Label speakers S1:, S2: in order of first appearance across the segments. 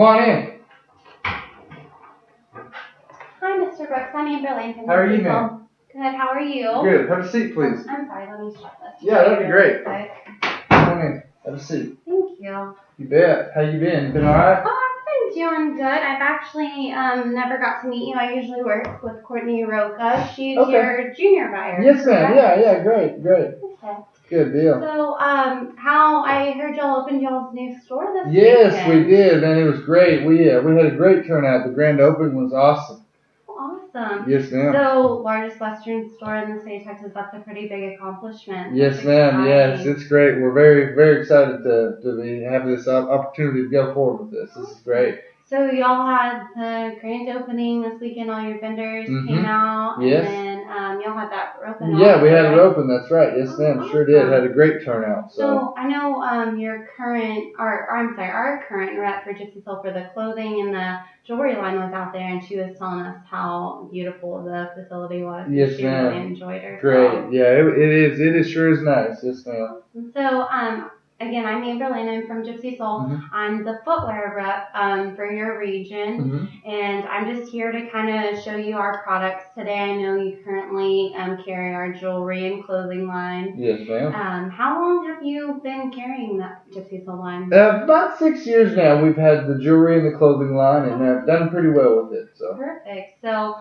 S1: Come on in.
S2: Hi, Mr. Brooks. I'm Amber Lane from
S1: How are you,
S2: Gypsy Soule.
S1: ma'am?
S2: Good. How are you?
S1: Good. Have a seat, please.
S2: I'm sorry. Let me shut this.
S1: Yeah, that'd be great.
S2: Quick.
S1: Come on in. Have a seat.
S2: Thank you.
S1: You bet. How you been? You been all right?
S2: Oh, I've been doing good. I've actually never got to meet you. I usually work with Courtney Roca. She's your junior buyer.
S1: Yes, ma'am. Yeah. Great.
S2: Okay.
S1: Good deal.
S2: So, how I heard y'all opened y'all's new store this
S1: Yes,
S2: weekend.
S1: we did, man. It was great. We had a great turnout. The grand opening was awesome.
S2: Awesome.
S1: Yes, ma'am.
S2: So, largest Western store in the state of Texas. That's a pretty big accomplishment.
S1: Yes, ma'am. Yes, it's great. We're very, very excited to have this opportunity to go forward with this. This is great.
S2: So y'all had the grand opening this weekend. All your vendors came out,
S1: Yes.
S2: And then y'all had that roping.
S1: Yeah, we had it open. That's right. Yes, ma'am. Sure did. Had a great turnout.
S2: So I know our current rep for Gypsy Soule for the clothing and the jewelry line was out there, and she was telling us how beautiful the facility was.
S1: Yes,
S2: she
S1: ma'am.
S2: Really enjoyed herself.
S1: Great. Yeah, it is. It is sure is nice. Yes, ma'am.
S2: So again, I'm Amber Lane. I'm from Gypsy Soule. I'm the footwear rep for your region, and I'm just here to kind of show you our products today. I know you currently carry our jewelry and clothing line.
S1: Yes, ma'am.
S2: How long have you been carrying that Gypsy Soule line?
S1: About 6 years now. We've had the jewelry and the clothing line, and have done pretty well with it. So
S2: perfect. So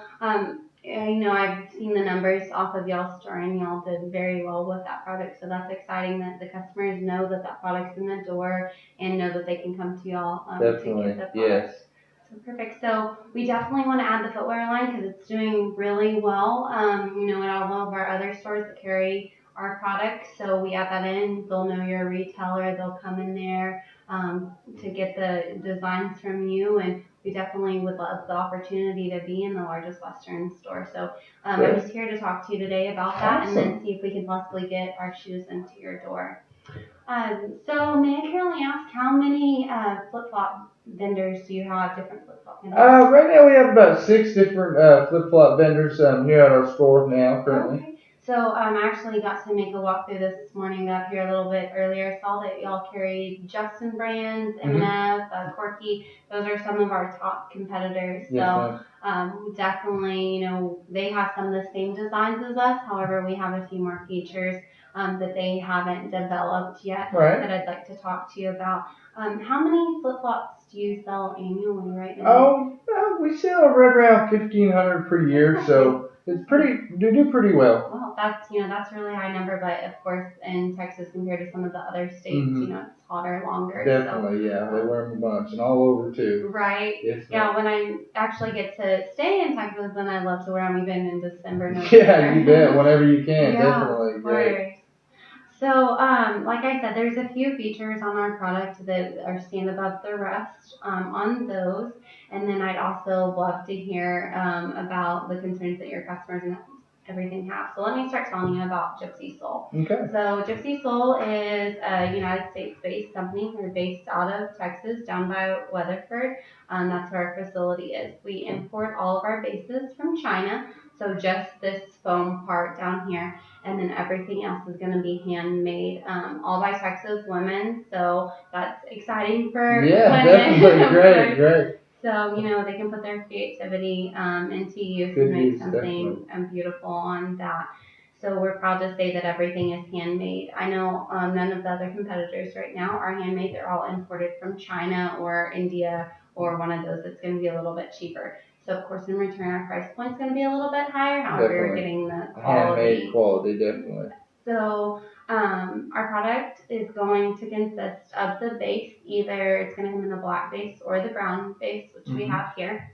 S2: I've seen the numbers off of y'all's store, and y'all did very well with that product. So that's exciting that the customers know that product's in the door and know that they can come to y'all
S1: definitely.
S2: to get the product.
S1: Yes.
S2: So perfect. So we definitely want to add the footwear line because it's doing really well. At all of our other stores that carry our products. So we add that in. They'll know you're a retailer. They'll come in there to get the designs from you, and we definitely would love the opportunity to be in the largest Western store. So I'm just here to talk to you today about that, and then see if we can possibly get our shoes into your door. So may I currently ask how many flip-flop vendors do you have, different flip-flop vendors?
S1: Right now we have about 6 different flip-flop vendors here at our store now currently.
S2: Okay. So I actually got to make a walk through this morning. Got here a little bit earlier. Saw that y'all carried Justin Brands, M&F, Corky. Those are some of our top competitors. So definitely, they have some of the same designs as us. However, we have a few more features that they haven't developed yet that I'd like to talk to you about. How many flip-flops do you sell annually right now?
S1: We sell right around 1,500 per year, so it's they do pretty well.
S2: Well, that's really high number, but of course in Texas compared to some of the other states, it's hotter longer.
S1: Definitely, they wear them a bunch and all over too.
S2: Right.
S1: Yes,
S2: yeah, when I actually get to stay in Texas, then I love to wear them even in December, November.
S1: Yeah, you bet. Whenever you can, definitely. Great.
S2: So, like I said, there's a few features on our product that are stand above the rest on those. And then I'd also love to hear about the concerns that your customers and everything have. So let me start telling you about Gypsy Soule.
S1: Okay.
S2: So Gypsy Soule is a United States-based company. We're based out of Texas, down by Weatherford. That's where our facility is. We import all of our bases from China. So just this foam part down here, and then everything else is going to be handmade, all by Texas women. So that's exciting for women.
S1: Definitely. Great.
S2: So, they can put their creativity into use and make something beautiful on that. So we're proud to say that everything is handmade. I know none of the other competitors right now are handmade. They're all imported from China or India or one of those that's going to be a little bit cheaper. So, of course, in return, our price point's going to be a little bit higher. However, you're getting the quality.
S1: Handmade quality, definitely.
S2: So, our product is going to consist of the base. Either it's going to come in the black base or the brown base, which we have here.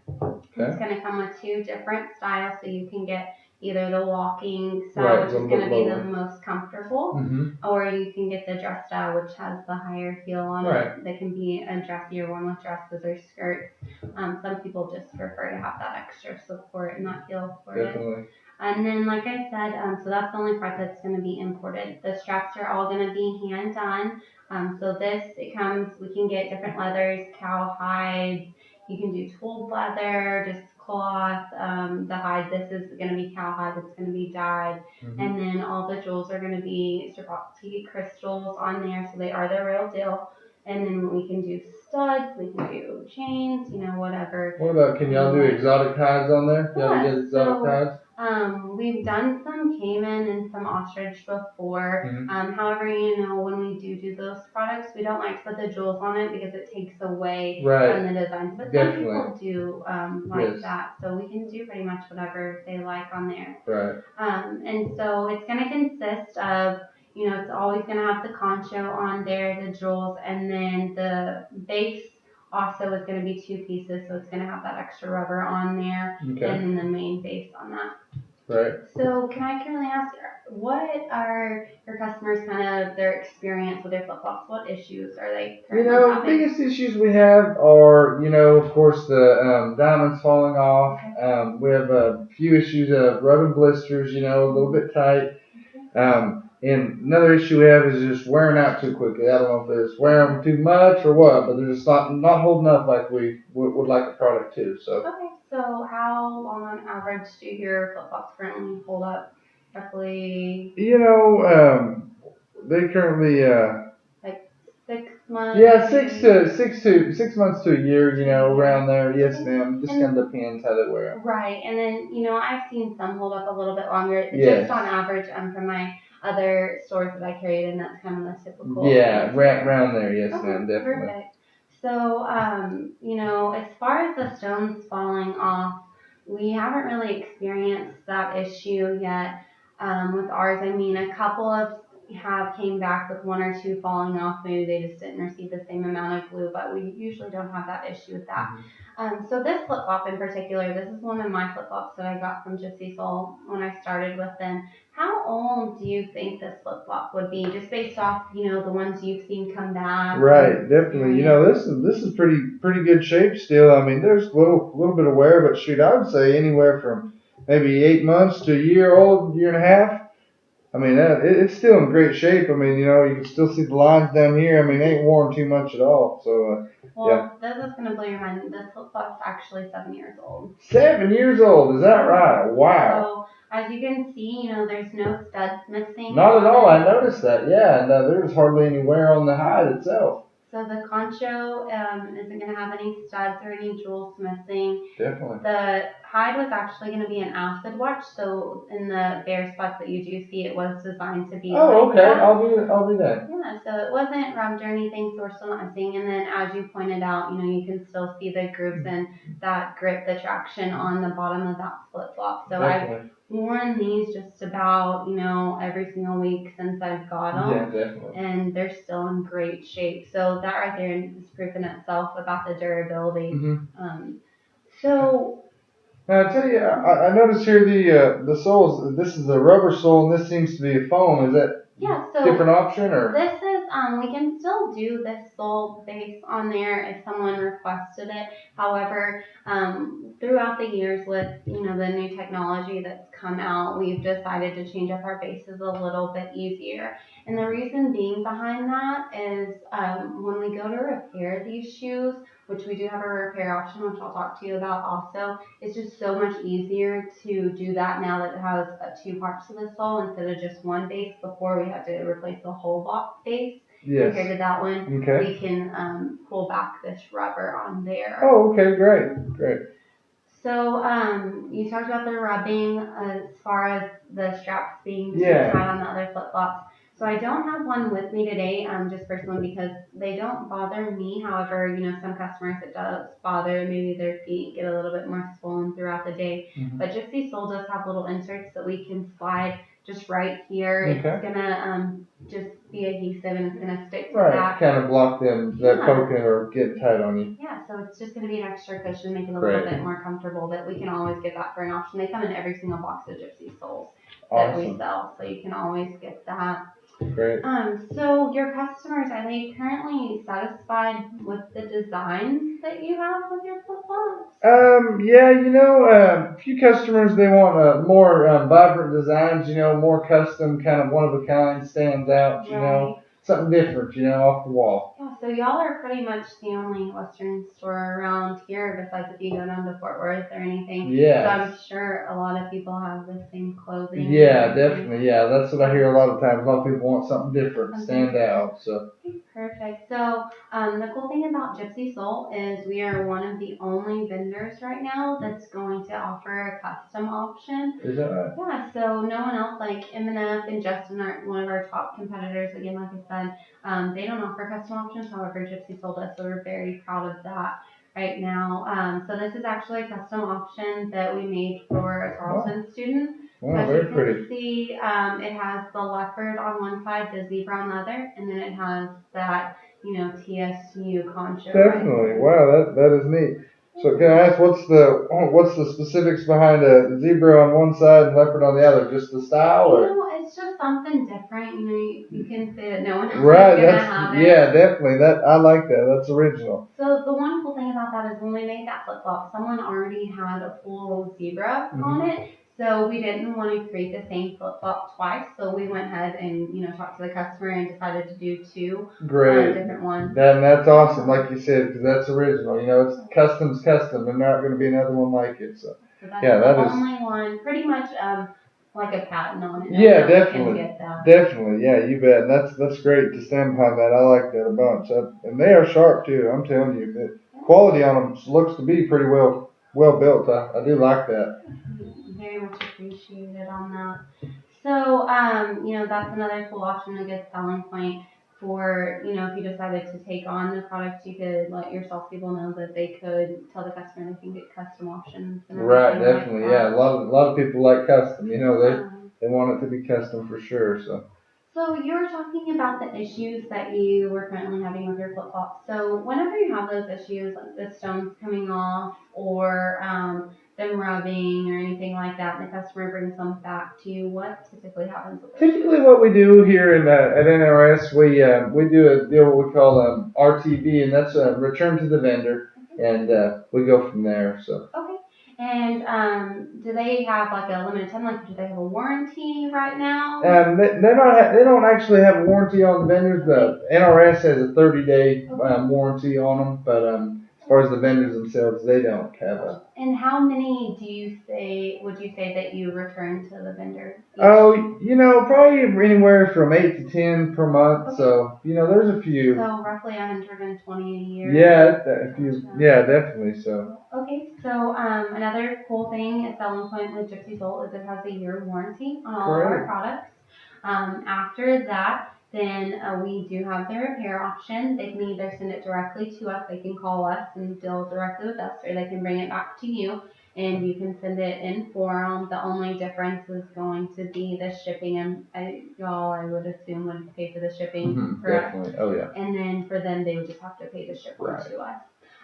S2: It's going to come with 2 different styles, so you can get either the walking style, which is going to be the most comfortable, or you can get the dress style, which has the higher heel on it. That can be a dressier one with dresses or skirts. Some people just prefer to have that extra support and that heel for it. And then, like I said, so that's the only part that's going to be imported. The straps are all going to be hand done. So we can get different leathers, cowhide. You can do tooled leather, just cloth, the hide. This is going to be cowhide. It's going to be dyed. And then all the jewels are going to be Swarovski crystals on there. So they are the real deal. And then we can do studs, we can do chains, whatever.
S1: What about, can y'all do exotic hides on there? Y'all get exotic hides?
S2: We've done some caiman and some ostrich before. However, when we do those products, we don't like to put the jewels on it because it takes away from the designs. But some people do like that, so we can do pretty much whatever they like on there.
S1: Right.
S2: And so it's going to consist of, it's always going to have the concho on there, the jewels, and then the base also is going to be 2 pieces, so it's going to have that extra rubber on there, and then the main base on that.
S1: Right.
S2: So can I currently ask, what are your customers kind of their experience with their flip-flops? What issues are they currently having?
S1: The biggest issues we have are, of course, the diamonds falling off. Okay. We have a few issues of rubbing blisters, a little bit tight. Okay. And another issue we have is just wearing out too quickly. I don't know if it's wearing too much or what, but they're just not holding up like we would like the product to. So.
S2: Okay. So how long on average do your flip-flops currently hold up? Roughly.
S1: They currently.
S2: Like 6 months.
S1: Yeah, 6 months to a year. Around there. Yes, ma'am. Just kind of depends how they wear them.
S2: Right, and then I've seen some hold up a little bit longer. Yes. Just on average, from my other stores that I carried, and that's kind of the typical.
S1: Yeah, around there. Yes, ma'am. Definitely.
S2: Perfect. So, as far as the stones falling off, we haven't really experienced that issue yet with ours. I mean, a couple of came back with 1 or 2 falling off. Maybe they just didn't receive the same amount of glue, but we usually don't have that issue with that. So this flip-flop in particular, this is one of my flip-flops that I got from Gypsy Soule when I started with them. How old do you think this flip-flop would be, just based off, the ones you've seen come back?
S1: Right, definitely. This is pretty good shape still. I mean, there's a little bit of wear, but shoot, I would say anywhere from maybe 8 months to a year old, year and a half. I mean, it's still in great shape. I mean, you can still see the lines down here. I mean, it ain't worn too much at all. So,
S2: this is going to blow your mind. This flip-flop's actually 7 years old.
S1: 7 years old? Is that right? Wow.
S2: So, as you can see, there's no studs missing.
S1: Not at all. I noticed that. Yeah, and there's hardly any wear on the hide itself.
S2: So the concho isn't going to have any studs or any jewels missing.
S1: Definitely.
S2: The hide was actually going to be an acid wash, so in the bare spots that you do see, it was designed to be.
S1: Oh, okay. I'll do that.
S2: Yeah, so it wasn't rubbed or anything, so we're still not seeing. And then, as you pointed out, you can still see the grooves and that grip, the traction on the bottom of that flip flop. So I've worn these just about, every single week since I've got them.
S1: Yeah, definitely.
S2: And they're still in great shape. So that right there is proof in itself about the durability. So.
S1: Now, I tell you, I noticed here the soles. This is a rubber sole, and this seems to be a foam. Is that different option, or?
S2: This is we can still do this sole base on there if someone requested it. However, throughout the years with the new technology that's come out, we've decided to change up our bases a little bit easier. And the reason being behind that is when we go to repair these shoes, which we do have a repair option, which I'll talk to you about also, it's just so much easier to do that now that it has 2 parts to the sole instead of just one base. Before, we had to replace the whole base.
S1: Yes.
S2: Compared to that one,
S1: okay.
S2: We can pull back this rubber on there.
S1: Oh, okay, great.
S2: So you talked about the rubbing as far as the straps being tied on the other flip-flops. So I don't have one with me today, just personally, because they don't bother me. However, some customers it does bother. Maybe their feet get a little bit more swollen throughout the day. But Gypsy Soule does have little inserts that we can slide just right here. Okay. It's gonna just be adhesive and it's gonna stick to that.
S1: Right, kind of block them that poking or getting tight on you.
S2: Yeah, so it's just gonna be an extra cushion, make it a little bit more comfortable. But we can always get that for an option. They come in every single box of Gypsy Soules that we sell, so you can always get that.
S1: Great.
S2: So your customers, are they currently satisfied with the designs that you have with your flip-flops?
S1: Yeah, a few customers, they want more vibrant designs, more custom, kind of one of a kind, stands out, something different, off the wall.
S2: Yeah, So y'all are pretty much the only Western store around here, besides if you go down to Fort Worth or anything.
S1: Yes.
S2: So I'm sure a lot of people have the same clothing.
S1: Yeah, definitely. Yeah, that's what I hear a lot of times. A lot of people want something different, stand out. So.
S2: Perfect. So the cool thing about Gypsy Soule is we are one of the only vendors right now that's going to offer a custom option.
S1: Is that right?
S2: Yeah. So no one else, like M&F and Justin, are one of our top competitors. Again, like I said, they don't offer custom options. However, Gypsy Soule does, so we're very proud of that right now. So this is actually a custom option that we made for a Carlson student.
S1: Wow,
S2: As
S1: very
S2: you can
S1: pretty.
S2: see, it has the leopard on one side, the zebra on the other, and then it has that, TSU concho.
S1: Definitely. Wow, that is neat. So can I ask what's the specifics behind a zebra on one side and leopard on the other? Just the style, or?
S2: It's just something different. You can say that no one else
S1: Right.
S2: is gonna have it.
S1: Yeah, definitely. I like that. That's original.
S2: So the one cool thing about that is when we made that flip flop, someone already had a full zebra on it. So we didn't want to create the same flip flop twice. So we went ahead and talked to the customer and decided to do two different ones.
S1: That's awesome, like you said, because that's original. It's custom's custom. There's not going to be another one like it. So
S2: that's
S1: yeah,
S2: the only one, pretty much like a patent on it.
S1: Yeah, definitely. Yeah, you bet. And that's great to stand behind that. I like that a bunch. And they are sharp too. I'm telling you, the quality on them looks to be pretty well built. I do like that.
S2: Very much appreciated on that. So, that's another cool option, a good selling point for, if you decided to take on the product, you could let your salespeople know that they could tell the customer they can get custom options.
S1: Right, definitely. Like yeah, a lot of people like custom. They want it to be custom for sure.
S2: So you were talking about the issues that you were currently having with your flip flops. So whenever you have those issues, like the stones coming off or them rubbing or anything like that, and the customer brings them back to you, what typically happens with those?
S1: Typically, what we do here at NRS, we do a deal what we call RTB, and that's a return to the vendor, and we go from there. So.
S2: Okay. And do they have like a limited time? Like, do they have a warranty right now?
S1: They don't actually have a warranty on the vendors. The NRS has a 30-day warranty on them, but as far as the vendors themselves, they don't have a.
S2: And how many would you say that you return to the vendor?
S1: Oh, probably anywhere from 8 to 10 per month. Okay. So, there's a few.
S2: So roughly 120 a year.
S1: Yeah, definitely. So.
S2: Okay, so another cool thing, a selling point with Gypsy Soule is it has a year warranty on all of our products. After that, then we do have the repair option. They can either send it directly to us, they can call us and deal directly with us, or they can bring it back to you and you can send it in for them. The only difference is going to be the shipping, and y'all, I would assume, would pay for the shipping.
S1: Definitely. Oh yeah.
S2: And then for them, they would just have to pay the shipping to us.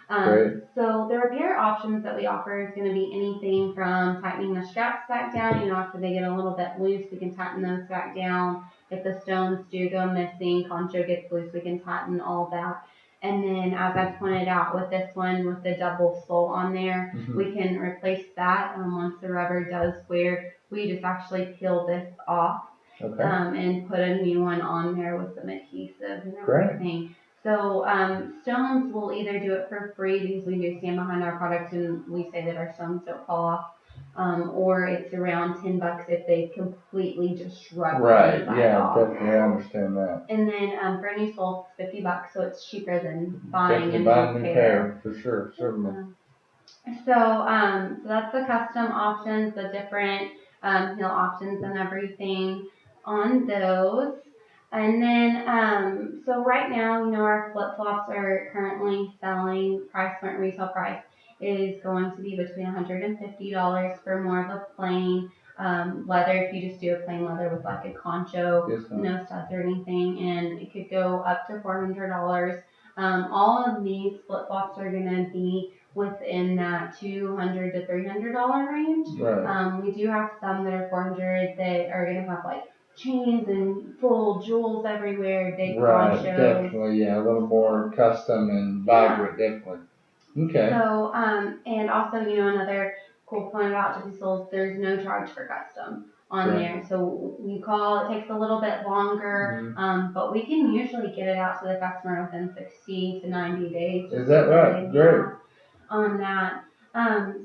S1: Great.
S2: So the repair options that we offer is going to be anything from tightening the straps back down. After they get a little bit loose, we can tighten those back down. If the stones do go missing, concho gets loose, we can tighten all that. And then, as I pointed out with this one, with the double sole on there, we can replace that. Once the rubber does wear, we just actually peel this off and put a new one on there with some adhesive and everything. Great. So stones will either do it for free because we do stand behind our product and we say that our stones don't fall off, or it's around $10 if they completely just shrug.
S1: Right. Yeah, off. Definitely. I understand that.
S2: And then for a new sole, it's $50, so it's cheaper than buying a new
S1: pair. For sure, certainly.
S2: So that's the custom options, the different heel options and everything on those. And then, so right now, our flip-flops are currently selling, price point retail price is going to be between $150 for more of a plain leather. If you just do a plain leather with like a concho, no studs or anything, and it could go up to $400. All of these flip-flops are going to be within that $200 to $300 range. Right. We do have some that are $400 that are going to have like chains and full jewels everywhere, big ponchos.
S1: Definitely, yeah, a little more custom and vibrant, definitely. Okay.
S2: So, and also, another cool point about Gypsy Soule is there's no charge for custom. on there. So you call, it takes a little bit longer, but we can usually get it out to the customer within 60 to 90 days.
S1: Is that right? Great.
S2: On that.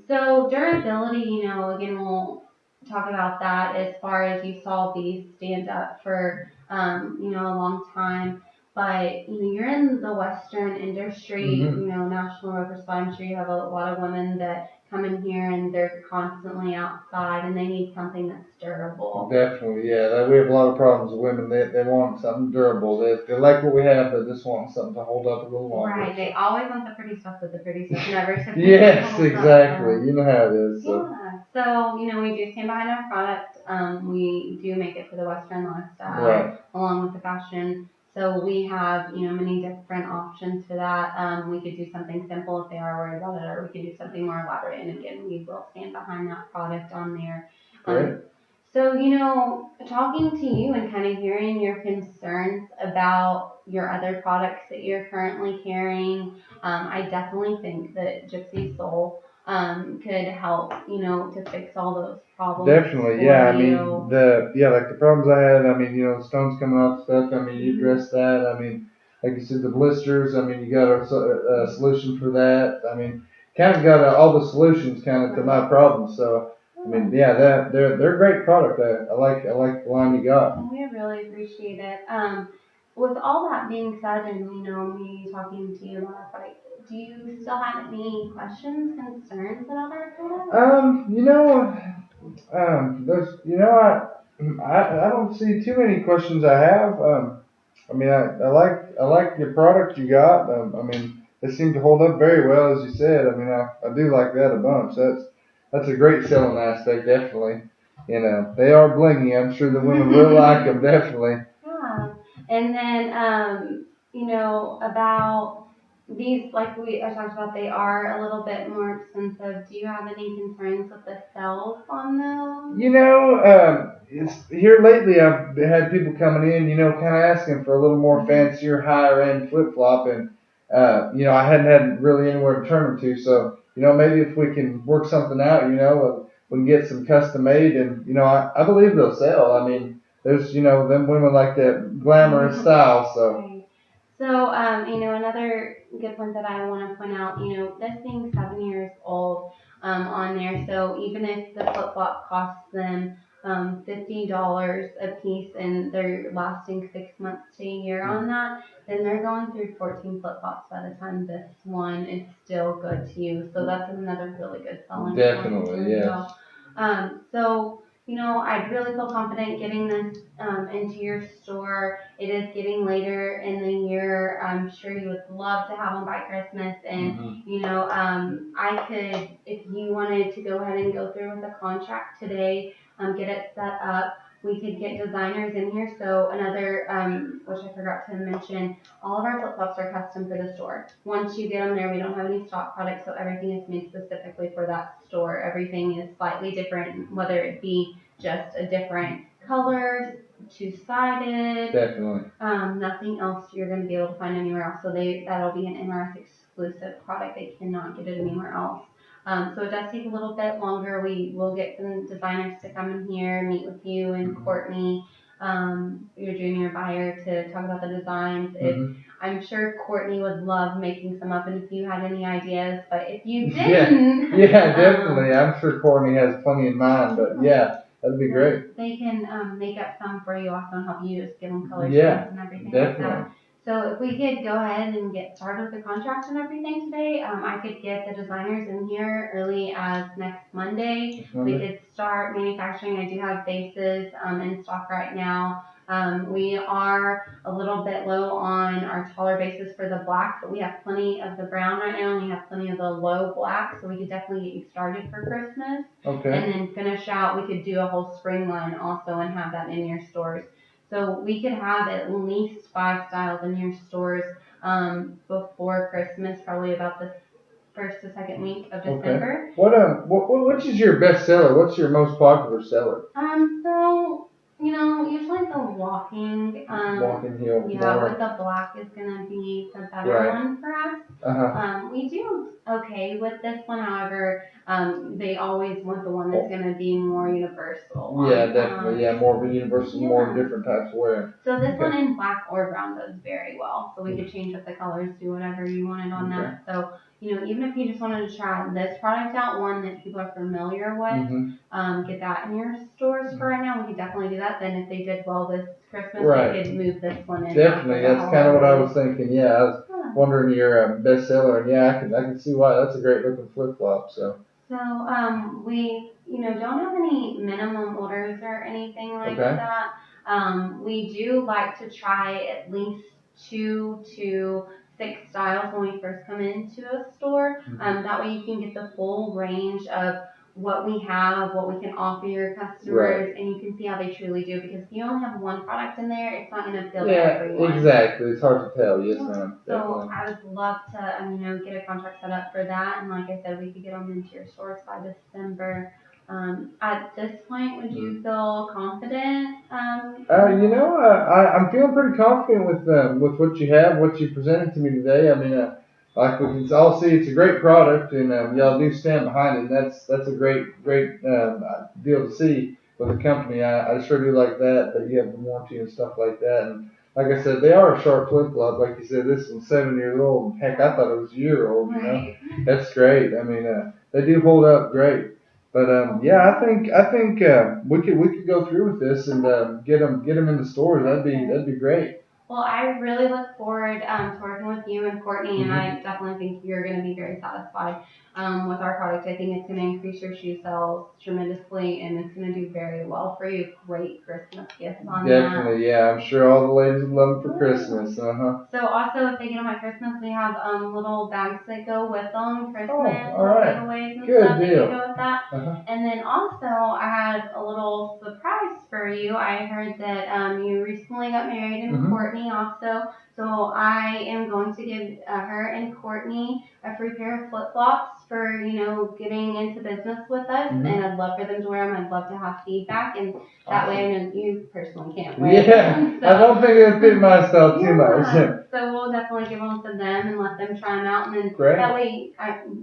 S2: So durability, again, we'll talk about that as far as you saw these stand up for, a long time. But, you're in the Western industry, National Rubber Supply. I'm sure you have a lot of women that come in here and they're constantly outside and they need something that's durable.
S1: Definitely, yeah. We have a lot of problems with women. They want something durable. They like what we have, but just want something to hold up a little longer.
S2: Right. They always want the pretty stuff, but the pretty stuff never.
S1: Yes, exactly. You know how it is. So.
S2: Yeah. So, we do stand behind our product. We do make it for the Western lifestyle,
S1: right,
S2: along with the fashion. So we have, many different options for that. We could do something simple if they are worried about it, or we could do something more elaborate. And again, we will stand behind that product on there. So, talking to you and kind of hearing your concerns about your other products that you're currently carrying, I definitely think that Gypsy Soule could help, to fix all those problems.
S1: Definitely, yeah. I mean, like the problems I had. I mean, stones coming off stuff. I mean, you addressed that. I mean, like you said, the blisters. I mean, you got a solution for that. I mean, kind of got all the solutions kind of to my problems. So. I mean, yeah, they're a great product. I like the line you got.
S2: We really appreciate it. With all that being said, and me talking to you about our product, do you still have any questions, concerns about our product?
S1: I don't see too many questions I have. I mean, I like your product you got. I mean, they seem to hold up very well, as you said. I mean, I do like that a bunch. That's a great selling aspect, definitely. They are blingy. I'm sure the women will like them, definitely.
S2: Yeah. And then, about these, like I talked about, they are a little bit more expensive. Do you have any concerns with the cells on those?
S1: It's here lately. I've had people coming in, kind of asking for a little more fancier, higher end flip flop, and I hadn't had really anywhere to turn them to. So, maybe if we can work something out, we can get some custom made, and I believe they'll sell. I mean, there's them women like that glamorous style, so.
S2: Right. So, another good point that I want to point out, this being 7 years old on there, so even if the flip flop costs them $50 a piece and they're lasting 6 months to a year on that, then they're going through 14 flip flops by the time this one is still good to use. So that's another really good selling point.
S1: Definitely, yeah.
S2: So, I'd really feel confident getting this into your store. It is getting later in the year. I'm sure you would love to have them by Christmas. And, I could, if you wanted to go ahead and go through with the contract today, get it set up. We could get designers in here. So another, which I forgot to mention, all of our flip-flops are custom for the store. Once you get them there, we don't have any stock products, so everything is made specifically for that store. Everything is slightly different, whether it be just a different color, two-sided.
S1: Definitely.
S2: Nothing else you're going to be able to find anywhere else. So that'll be an MRS exclusive product. They cannot get it anywhere else. So it does take a little bit longer. We will get some designers to come in here, meet with you and Courtney, your junior buyer, to talk about the designs. I'm sure Courtney would love making some up, and if you had any ideas, but if you didn't.
S1: Yeah, definitely. I'm sure Courtney has plenty in mind, but yeah, that'd be great.
S2: They can make up some for you also and help you just give them color
S1: schemes
S2: and everything
S1: definitely.
S2: like that. So if we could go ahead and get started with the contract and everything today, I could get the designers in here early as next Monday. We could start manufacturing. I do have bases in stock right now. We are a little bit low on our taller bases for the black, but we have plenty of the brown right now, and we have plenty of the low black, so we could definitely get you started for Christmas.
S1: Okay.
S2: And then finish out, we could do a whole spring line also and have that in your stores. So we could have at least 5 styles in your stores before Christmas, probably about the first to second week of December.
S1: Okay. Which is your best seller? What's your most popular seller?
S2: So Usually the walking,
S1: heel.
S2: yeah,
S1: More.
S2: with the black is gonna be the better
S1: Right.
S2: one for us. We do okay with this one, however, they always want the one that's gonna be more universal.
S1: Yeah, definitely. Yeah, more of a universal, more different types of wear.
S2: So this one in black or brown does very well. So we could change up the colors, do whatever you wanted on that. So, even if you just wanted to try this product out, one that people are familiar with, get that in your stores for right now. We could definitely do that. Then if they did well this Christmas, we could move this one in.
S1: Definitely, that's kind of what I was thinking. Yeah, I was wondering your bestseller, and yeah, I can see why. That's a great looking flip flop. So
S2: we don't have any minimum orders or anything like that. We do like to try at least 2 to 6 styles when we first come into a store. That way you can get the full range of what we have, what we can offer your customers, and you can see how they truly do. Because if you only have one product in there, it's not going to fill everyone.
S1: Exactly. It's hard to tell. Yes, ma'am.
S2: So I would love to, get a contract set up for that. And like I said, we could get them into your stores by December. At this point, would you feel confident?
S1: I'm feeling pretty confident with what you have, what you presented to me today. I mean, like we can all see, it's a great product, and y'all do stand behind it. And that's a great deal to see with the company. I sure do like that you have the warranty and stuff like that. And like I said, they are a sharp flip flop. Like you said, this one's 7 years old. Heck, I thought it was a year old. That's great. I mean, they do hold up great. But I think we could go through with this and get them in the stores. That'd be great.
S2: Well, I really look forward to working with you and Courtney, and I definitely think you're going to be very satisfied with our product. I think it's going to increase your shoe sales tremendously, and it's going to do very well for you. Great Christmas gifts on that.
S1: Definitely, yeah. I'm sure all the ladies would love them for Christmas.
S2: So also, if they get them at Christmas, we have little bags that go with them. Christmas giveaways and stuff that go with that. And then also, I had a little surprise for you. I heard that you recently got married, and Courtney also. So I am going to give her and Courtney a free pair of flip-flops for, getting into business with us. And I'd love for them to wear them. I'd love to have feedback. And that way I know you personally can't wear them.
S1: I don't think it would fit my style too much.
S2: So we'll definitely give them to them and let them try them out. And then that way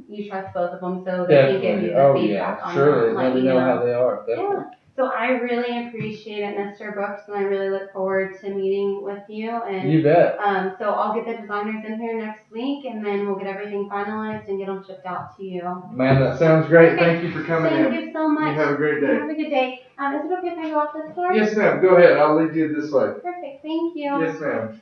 S2: you trust both of them so they can give you the feedback on them.
S1: Surely. Let me know how they are. Definitely.
S2: Yeah. So I really appreciate it, Mr. Brooks, and I really look forward to meeting with you. And
S1: you bet.
S2: So I'll get the designers in here next week, and then we'll get everything finalized and get them shipped out to you.
S1: Man, that sounds great. Thank you for coming in.
S2: Thank you so much.
S1: You have a great day.
S2: Have a good day. Is it okay if I go off this door?
S1: Yes, ma'am. Go ahead. I'll lead you this way.
S2: Perfect. Thank you.
S1: Yes, ma'am.